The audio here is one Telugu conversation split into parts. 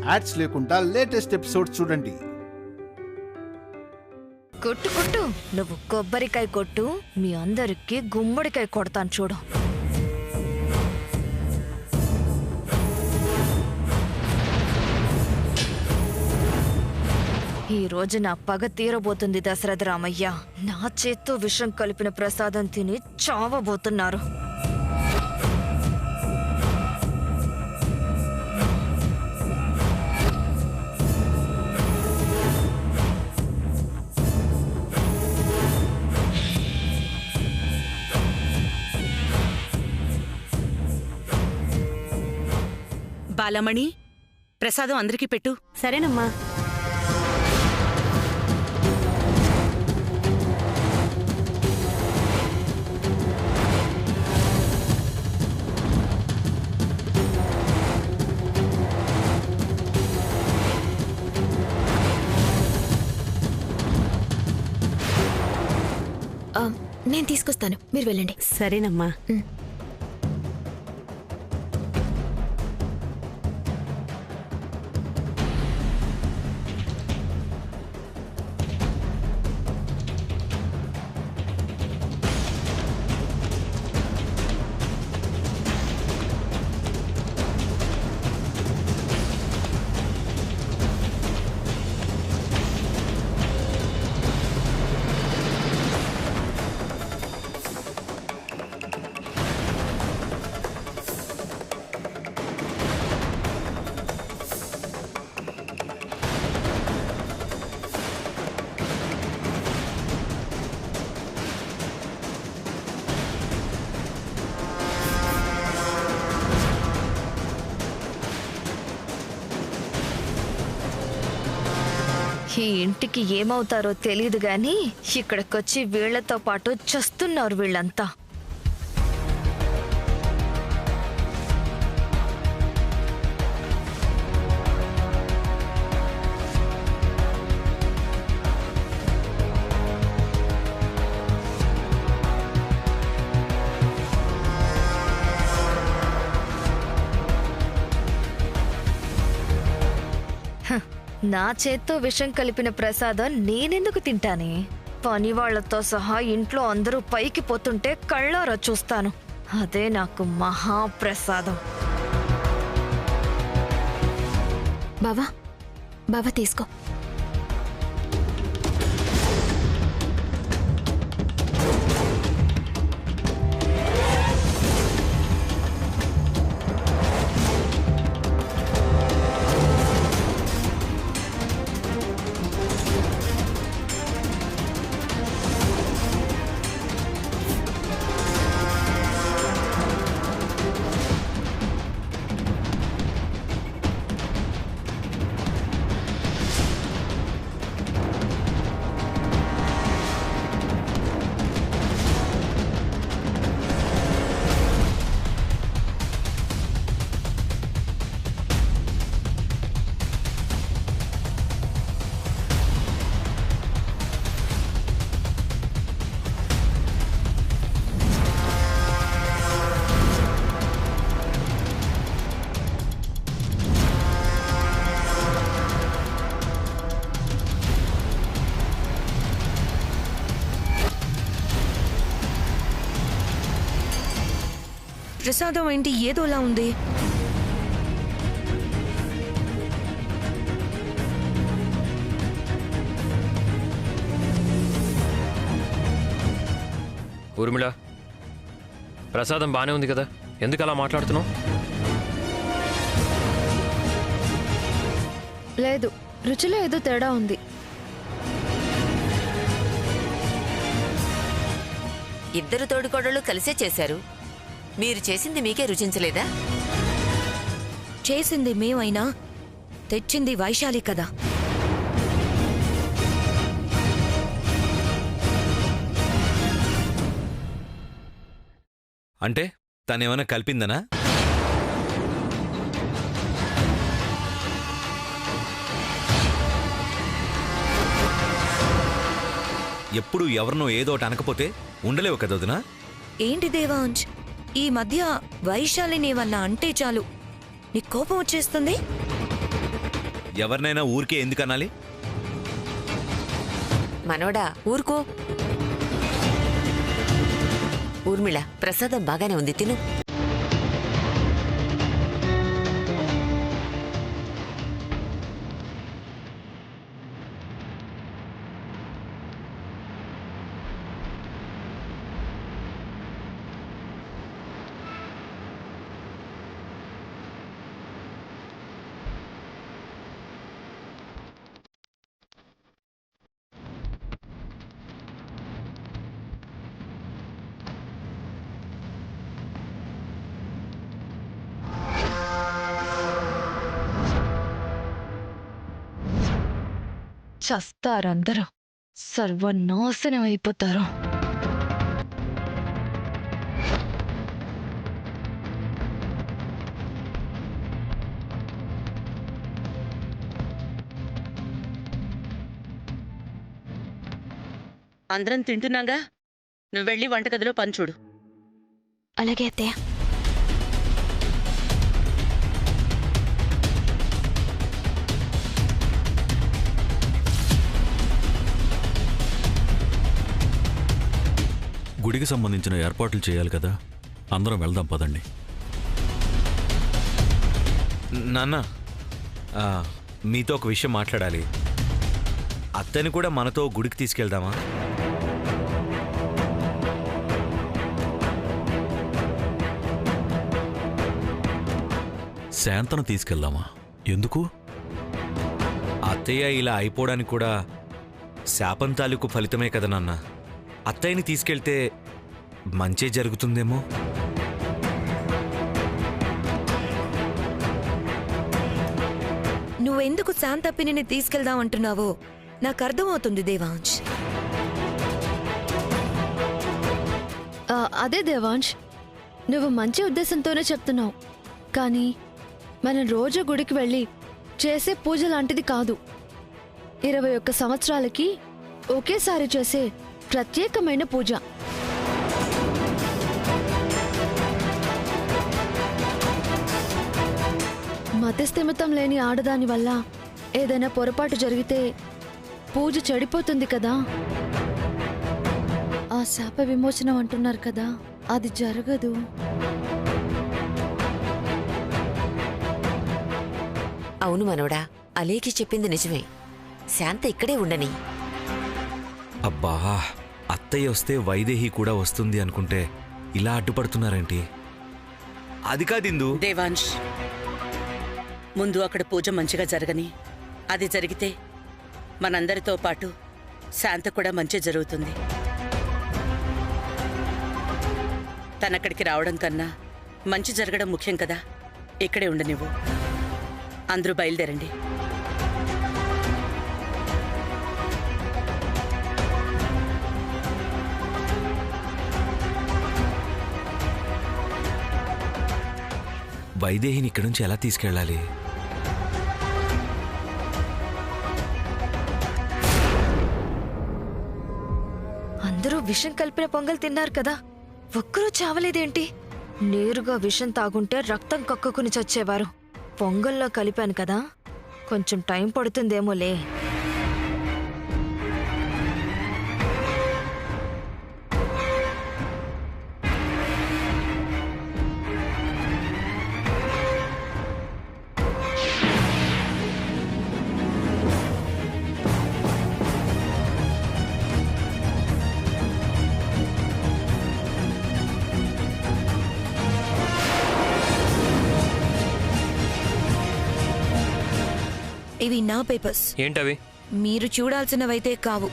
యాడ్స్ లేకుండా లేటెస్ట్ ఎపిసోడ్స్ చూడండి. కొట్టు కొట్టు, నువ్వు కొబ్బరికాయ కొట్టు, మీ అందరికి గుమ్మడికాయ కొడతాను చూడు. ఈ రోజు నా పగ తీరబోతుంది దశరథ రామయ్య. నా చేత్తో విషం కలిపిన ప్రసాదం తిని చావబోతున్నారు. బాలమణి, ప్రసాదం అందరికీ పెట్టు. సరేనమ్మా. నేను తీసుకొస్తాను, మీరు వెళ్ళండి. సరేనమ్మా. ఈ ఇంటికి ఏమవుతారో తెలీదు గాని ఇక్కడికొచ్చి వీళ్లతో పాటు చస్తున్నారు వీళ్ళంతా. నా చేత్తో విషం కలిపిన ప్రసాదం నేనెందుకు తింటానే? పని వాళ్లతో సహా ఇంట్లో అందరూ పైకి పోతుంటే కళ్ళారా చూస్తాను. అదే నాకు మహాప్రసాదం. బావా, బావా తీసుకో. ప్రసాదం ఏంటి ఏదోలా ఉంది? ఊర్మిళ, ప్రసాదం బానే ఉంది కదా, ఎందుకు అలా మాట్లాడుతున్నావు? లేదు, రుచిలో ఏదో తేడా ఉంది. ఇద్దరు తోడుకోడళ్ళు కలిసే చేశారు. మీరు చేసింది మీకే రుచించలేదా? చేసింది మేమైనా తెచ్చింది వైశాలి కదా. అంటే తనేమైనా కలిపిందనా? ఎప్పుడు ఎవరినో ఏదోటి అనకపోతే ఉండలేవు కదా వదినా? ఏంటి దేవాంశ్, ఈ మధ్య వైశాలిని వల్ల అంటే చాలు నీ కోపం వచ్చేస్తుంది. ఎవరినైనా ఊరికే ఎందుకు అనాలి? మనోడా ఊరుకో. ఊర్మిళ, ప్రసాదం బాగానే ఉంది, తిను. చస్తారందరూ, సర్వనాశనం అయిపోతారు. అందరం తింటున్నాగా, నువ్వు వెళ్ళి వంటగదిలో పని చూడు. అలాగే అత్తయ్య. గుడికి సంబంధించిన ఏర్పాట్లు చేయాలి కదా, అందరం వెళ్దాం పదండి. నాన్న, మీతో ఒక విషయం మాట్లాడాలి. అత్తని కూడా మనతో గుడికి తీసుకెళ్దామా? శాంతను తీసుకెళ్దామా? ఎందుకు? అత్తయ్య ఇలా అయిపోవడానికి కూడా శాపం తాలూకు ఫలితమే కదా నాన్న. అత్తయ్యని తీసుకెళ్తే మంచే జరుగుతుందేమో. నువ్వెందుకు శాంతప్పిని తీసుకెళ్దామంటున్నావో నాకు అర్థమవుతుంది దేవాంశ్. అదే దేవాంశ్, నువ్వు మంచి ఉద్దేశంతోనే చెప్తున్నావు, కానీ మనం రోజు గుడికి వెళ్ళి చేసే పూజ లాంటిది కాదు. 21 సంవత్సరాలకి ఒకేసారి చేసే ప్రత్యేకమైన పూజ. మతిస్థిమితం లేని ఆడదాని వల్ల ఏదైనా పొరపాటు జరిగితే పూజ చెడిపోతుంది కదా. ఆ శాప విమోచనం అంటున్నారు కదా, అది జరగదు. అవును మనోడా, అలేకి చెప్పింది నిజమే. శాంత ఇక్కడే ఉండని. అబ్బా, అత్తయ్య వస్తే వైదేహి కూడా వస్తుంది అనుకుంటే ఇలా అడ్డుపడుతున్నారేంటి? అది కాదిందు. దేవాంశ్, ముందు అక్కడ పూజ మంచిగా జరగని. అది జరిగితే మనందరితో పాటు శాంత కూడా మంచి జరుగుతుంది. తనక్కడికి రావడం కన్నా మంచి జరగడం ముఖ్యం కదా. ఇక్కడే ఉండ నువ్వు. అందరూ బయలుదేరండి. వైదేహిని ఇక్కడి నుంచి ఎలా తీసుకెళ్ళాలి? అందరూ విషం కలిపిన పొంగల్ తిన్నారు కదా, ఒక్కరూ చావలేదేంటి? నేరుగా విషం తాగుంటే రక్తం కక్కుకుని చచ్చేవారు. పొంగల్లో కలిపాను కదా, కొంచెం టైం పడుతుందేమోలే. ఇవి నా పేపర్స్. ఏంటవి? మీరు చూడాల్సినవైతే కావు.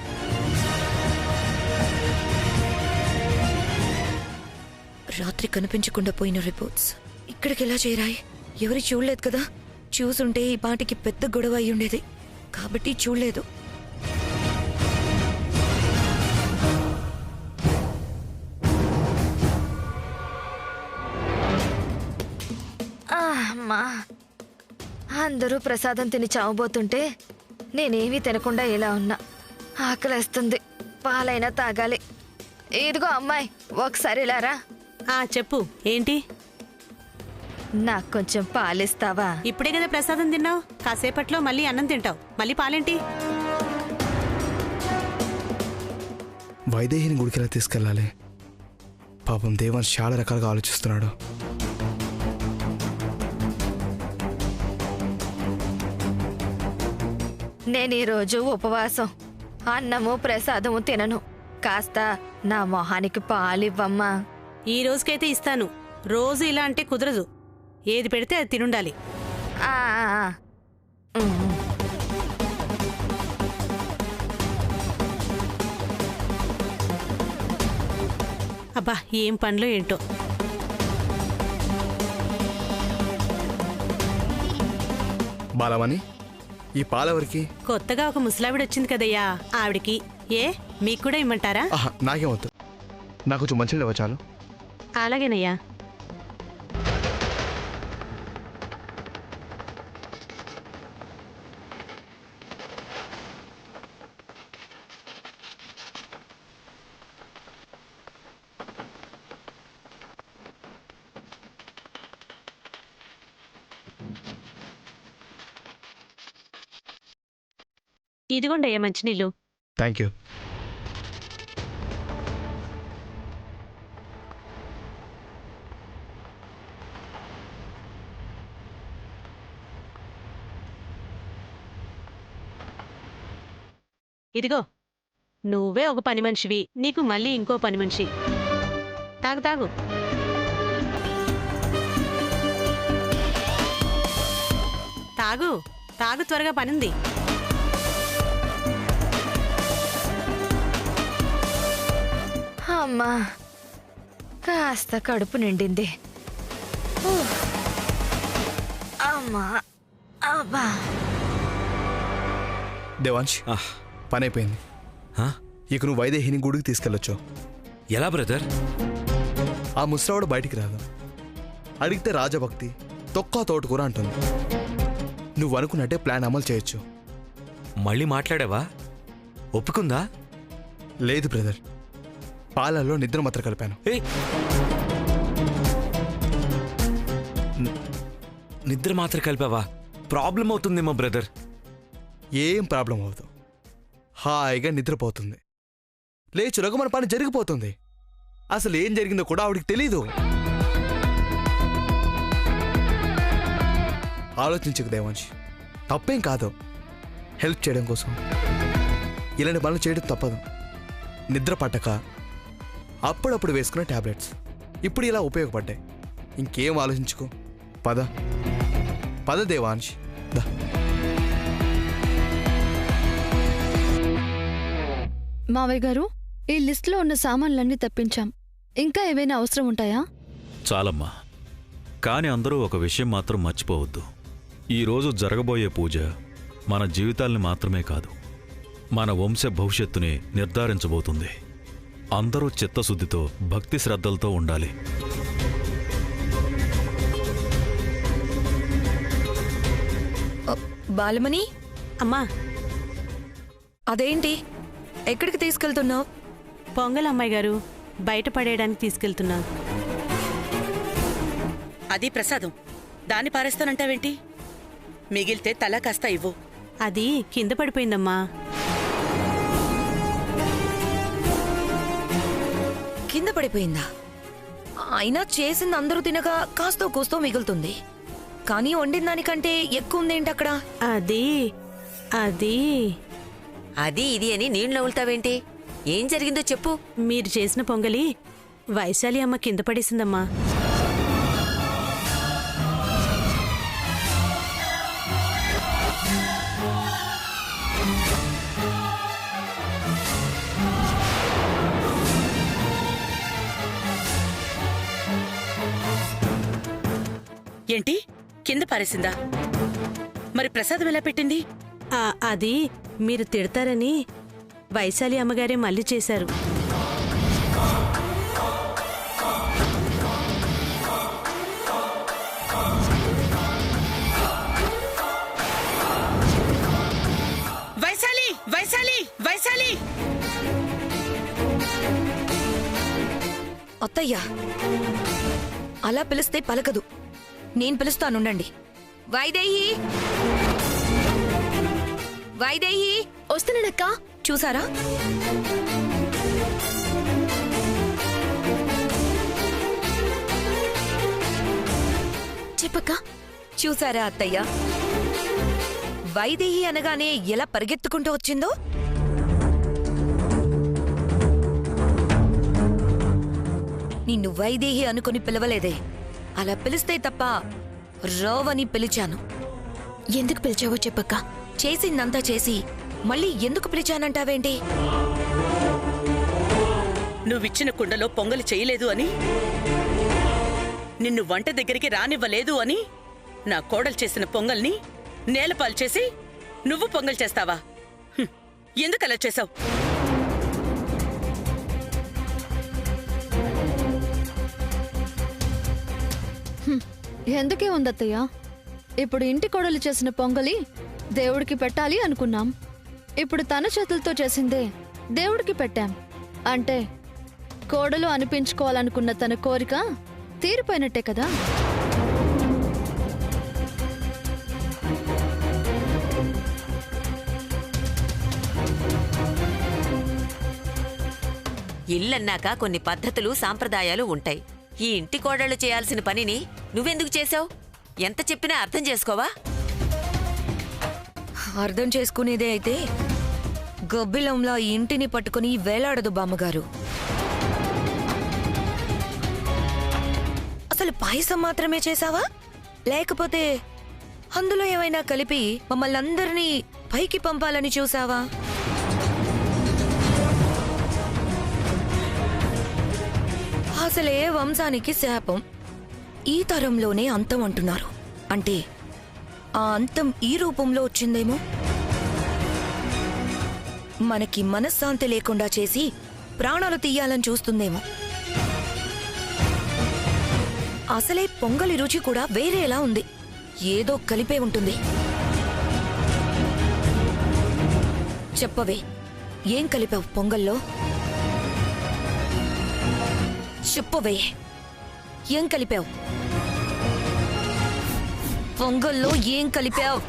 రాత్రి కనిపించకుండా పోయిన రిపోర్ట్స్ ఇక్కడికి ఎలా చేరాయి? ఎవరి చూడలేదు కదా. చూసుంటే ఈ పాటికి పెద్ద గొడవ అయి ఉండేది, కాబట్టి చూడలేదు. అమ్మా, అందరూ ప్రసాదం తిని చావబోతుంటే నేనేమీ తినకుండా ఇలా ఉన్నా. ఆకలేస్తుంది, పాలైనా తాగాలి. ఇదిగో అమ్మాయి, ఒకసారి ఇలారా. చెప్పు, ఏంటి? నాకు కొంచెం పాలిస్తావా? ఇప్పుడే కదా ప్రసాదం తిన్నావు, కాసేపట్లో మళ్ళీ అన్నం తింటావు, మళ్ళీ పాలేంటి? వైదేహిని గుడికి ఎలా తీసుకెళ్ళాలి? పాపం దేవాంశ్ చాలా రకాలుగా ఆలోచిస్తున్నాడు. నేను ఈరోజు ఉపవాసం, అన్నము ప్రసాదము తినను. కాస్త నా మొహానికి పాలివ్వమ్మా. ఈ రోజుకైతే ఇస్తాను, రోజు ఇలా అంటే కుదరదు. ఏది పెడితే అది తినుండాలి. ఆ, ఆ, ఆ. ఉమ్. అబ్బా ఏం పనులు ఏంటో. బాలమణి, ఈ పాలెవరికి? కొత్తగా ఒక ముసలావిడ వచ్చింది కదయ్యా, ఆవిడికి. ఏ మీకు కూడా ఇమ్మంటారా? ఆహా, నాకేం వద్దు. నాకు కొంచెం మంచిగా లేవా చాలు. అలాగేనయ్యా. ఇదిగోండయ్యా మంచినీళ్ళు. Thank you. ఇదిగో, నువ్వే ఒక పని మనిషివి, నీకు మళ్ళీ ఇంకో పని మనిషి. తాగు తాగు. తాగు తాగు, త్వరగా పనింది. అమ్మా, కాస్త కడుపు నిండింది. ఊహ్. అమ్మా, అబ్బా. దేవాంశ్, పని అయిపోయింది. ఇక నువ్వు వైదేహిని గుడికి తీసుకెళ్ళొచ్చు. ఎలా బ్రదర్? ఆ ముసలావిడ బయటికి రాదు. అడిగితే రాజభక్తి, తొక్క తోటకూర అంటుంది. నువ్వు అనుకున్నట్టే ప్లాన్ అమలు చేయొచ్చు. మళ్ళీ మాట్లాడావా? ఒప్పుకుందా? లేదు బ్రదర్, పాలల్లో నిద్ర మాత్రం కలిపాను. నిద్ర మాత్రం కలిపావా? ప్రాబ్లం అవుతుందేమో బ్రదర్. ఏం ప్రాబ్లం అవ్వదు. హాయిగా నిద్రపోతుంది. లేచులోగా మన పని జరిగిపోతుంది. అసలు ఏం జరిగిందో కూడా ఆవిడికి తెలీదు. ఆలోచించకు దేవాంశ్, తప్పేం కాదు. హెల్ప్ చేయడం కోసం ఇలాంటి పనులు చేయడం తప్పదు. నిద్ర పట్టక అప్పుడప్పుడు వేసుకునే టాబ్లెట్స్ ఇప్పుడు ఇలా ఉపయోగపడ్డాయి. ఇంకేం ఆలోచించుకో. పద పద దేవాంశ్, దా. మావయ్య గారు, ఈ లిస్ట్లో ఉన్న సామాన్లన్నీ తెప్పించాం. ఇంకా ఏవైనా అవసరం ఉంటాయా? చాలమ్మా. కానీ అందరూ ఒక విషయం మాత్రం మర్చిపోవద్దు. ఈరోజు జరగబోయే పూజ మన జీవితాల్ని మాత్రమే కాదు, మన వంశ భవిష్యత్తుని నిర్ధారించబోతుంది. అందరూ చిత్తశుద్ధితో, భక్తి శ్రద్ధలతో ఉండాలి. బాలమణి, అమ్మా, అదేంటి ఎక్కడికి తీసుకెళ్తున్నావు? పొంగల్ అమ్మాయి గారు, బయట పడేయడానికి తీసుకెళ్తున్నాను. అది ప్రసాదం, దాన్ని పారేస్తానంటావేంటి? మిగిలితే తల కాస్త ఇవ్వు. అది కింద పడిపోయిందమ్మా. కింద పడిపోయిందా? అయినా చేసింది అందరూ తినగా కాస్తో కూస్తో మిగులుతుంది. కానీ వండిన దానికంటే ఎక్కువ ఉందేంటి అక్కడ? అది అది అది ఇది అని నీళ్ళు నవ్వులుతావేంటి? ఏం జరిగిందో చెప్పు. మీరు చేసిన పొంగలి వైశాలి అమ్మ కింద పడేసిందమ్మా. ఏంటి, కింద పారేసిందా? మరి ప్రసాదం ఎలా పెట్టింది? అది మీరు తిడతారని వైశాలి అమ్మగారే మళ్ళీ చేశారు. వైశాలి, వైశాలి, వైశాలి! అత్తయ్య, అలా పిలిస్తే పలకదు. నేను పిలుస్తానుండండి. వైదేహి, వైదేహి, వస్తున్నానక్క. చూసారా? చెప్పక్క. చూసారా అత్తయ్య, వైదేహి అనగానే ఎలా పరిగెత్తుకుంటూ వచ్చిందో? నిన్ను వైదేహి అనుకుని పిలవలేదే, అలా పిలిస్తే తప్ప రావని పిలిచాను. ఎందుకు పిలిచావో చెప్పక్క. చేసిందంతా చేసి మళ్ళీ ఎందుకు పిలిచానంటావేంటి? నువ్విచ్చిన కుండలో పొంగలి చేయలేదు అని, నిన్ను వంట దగ్గరికి రానివ్వలేదు అని, నా కోడలు చేసిన పొంగల్ని నేలపాలు చేసి నువ్వు పొంగల్ చేస్తావా? ఎందుకలా చేశావు? ఎందుకే ఉందత్తయ్య, ఇప్పుడు ఇంటి కోడలు చేసిన పొంగలి దేవుడికి పెట్టాలి అనుకున్నాం. ఇప్పుడు తన చేతులతో చేసిందే దేవుడికి పెట్టాం. అంటే కోడలు అనిపించుకోవాలనుకున్న తన కోరిక తీరిపోయినట్టే కదా. ఇల్లన్నాక కొన్ని పద్ధతులు సాంప్రదాయాలు ఉంటాయి. ఈ ఇంటి కోడళ్ళు చేయాల్సిన పనిని నువ్వెందుకు చేశావు? ఎంత చెప్పినా అర్థం చేసుకోవా? అర్థం చేసుకునేదే అయితే గబ్బిలంలా ఈ ఇంటిని పట్టుకుని వేలాడదు బామ్మగారు. అసలు పాయసం మాత్రమే చేసావా, లేకపోతే అందులో ఏమైనా కలిపి మమ్మల్ని అందరినీ పైకి పంపాలని చూసావా? అసలే వంశానికి శాపం, ఈ తరంలోనే అంతం అంటున్నారు. అంటే ఆ అంతం ఈ రూపంలో వచ్చిందేమో. మనకి మనశ్శాంతి లేకుండా చేసి ప్రాణాలు తీయాలని చూస్తుందేమో. అసలే పొంగలి రుచి కూడా వేరేలా ఉంది, ఏదో కలిపే ఉంటుంది. చెప్పవే, ఏం కలిపావు పొంగల్లో? చెప్పవే, ఏం కలిపావు పొంగల్లో? ఏం కలిపావు?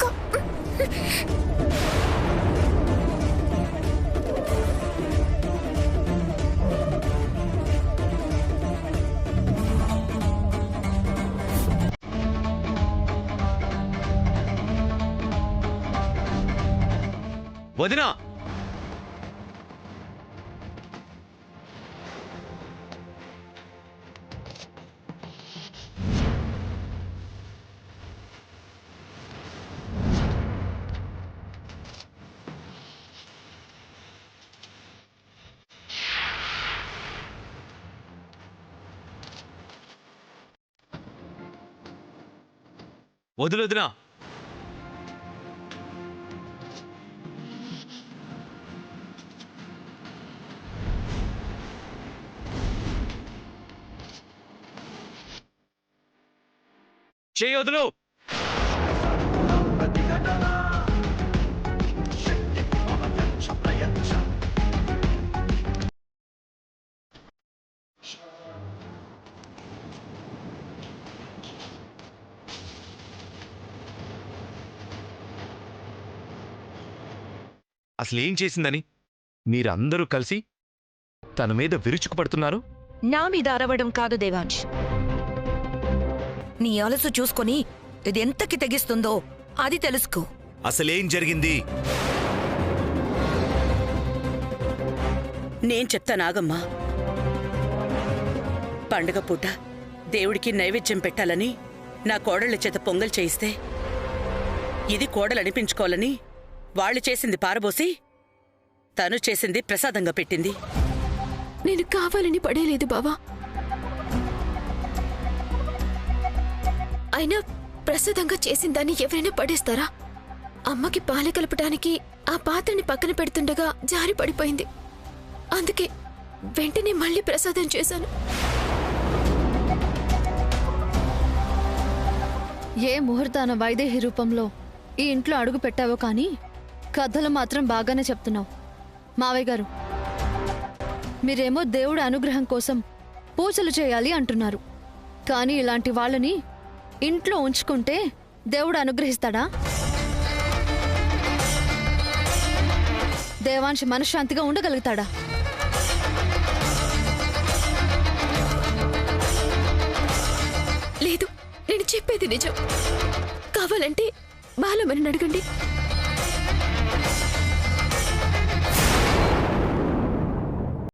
వదినా, వదినా, చేయొదులు. అసలేం చేసిందని మీరందరూ కలిసి తన మీద విరుచుకుపడుతున్నారు? నా మీద అరవడం కాదు దేవాంశ్, నీ అలసు చూసుకొని ఇది ఎంతకి తెగిస్తుందో అది తెలుసుకో. అసలేం జరిగింది? నేను చెప్తానాగమ్మా. పండుగ పూట దేవుడికి నైవేద్యం పెట్టాలని నా కోడళ్ల చేత పొంగల్ చేయిస్తే, ఇది కోడలనిపించుకోవాలని వాళ్ళు చేసింది పారబోసి తను చేసింది ప్రసాదంగా పెట్టింది. నేను కావాలని పడేలేదు బావా. అయినా ప్రసాదంగా చేసిన దాన్ని ఎవరైనా పడేస్తారా? అమ్మకి పాలు కలపడానికి ఆ పాత్రని పక్కన పెడుతుండగా జారి పడిపోయింది. అందుకే వెంటనే మళ్ళీ ప్రసాదం చేశాను. ఏ ముహూర్తాన వైదేహి రూపంలో ఈ ఇంట్లో అడుగు పెట్టావో కానీ కథలు మాత్రం బాగానే చెప్తున్నావు. మావయ్య గారు, మీరేమో దేవుడి అనుగ్రహం కోసం పూజలు చేయాలి అంటున్నారు. కానీ ఇలాంటి వాళ్ళని ఇంట్లో ఉంచుకుంటే దేవుడు అనుగ్రహిస్తాడా? దేవాంశ్ మనశ్శాంతిగా ఉండగలుగుతాడా? లేదు, నేను చెప్పేది నిజం. కావాలంటే బాలమని అడగండి.